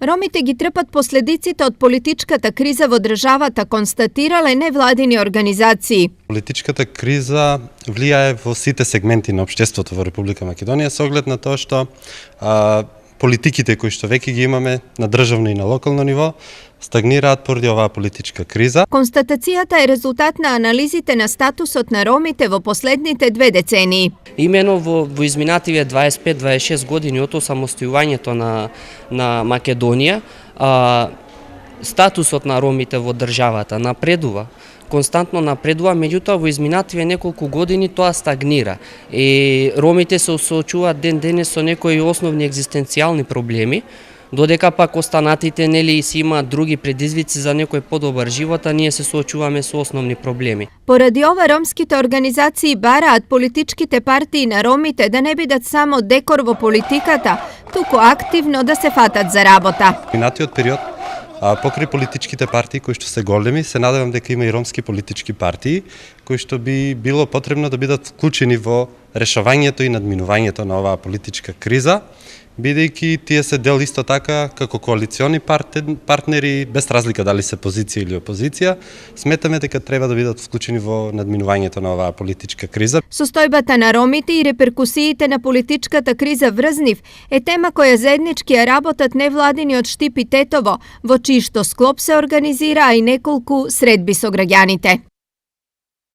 Ромите ги трпат последиците од политичката криза во државата, констатирале невладини организации. Политичката криза влијае во сите сегменти на општеството во Република Македонија со оглед на тоа што политиките кои што веќе ги имаме на државно и на локално ниво стагнираат поради оваа политичка криза. Констатацијата е резултат на анализите на статусот на ромите во последните 2 децении. Имено во изминативе 25-26 години од осамостојувањето на Македонија, статусот на ромите во државата напредува, константно напредува, меѓутоа во изминативе неколку години тоа стагнира. И ромите се соочуваат ден денес со некои основни екзистенцијални проблеми, додека пак останатите нели си имаат други предизвици за некој подобар живот, а ние се соочуваме со основни проблеми. Поради ова ромските организации бараат политичките партии на ромите да не бидат само декор во политиката, туку активно да се фатат за работа. Минатиот период покрај политичките партии кои што се големи, се надевам дека има и ромски политички партии кои што би било потребно да бидат вклучени во решавањето и надминувањето на оваа политичка криза, бидејќи тие се дел исто така како коалициони партнери, без разлика дали се позиција или опозиција, сметаме дека треба да бидат вклучени во надминувањето на оваа политичка криза. Состојбата на ромите и реперкусиите на политичката криза врз нив е тема која заеднички ја работат невладиниот Штип и Тетово, во чиј што склоп се организира и неколку средби со граѓаните.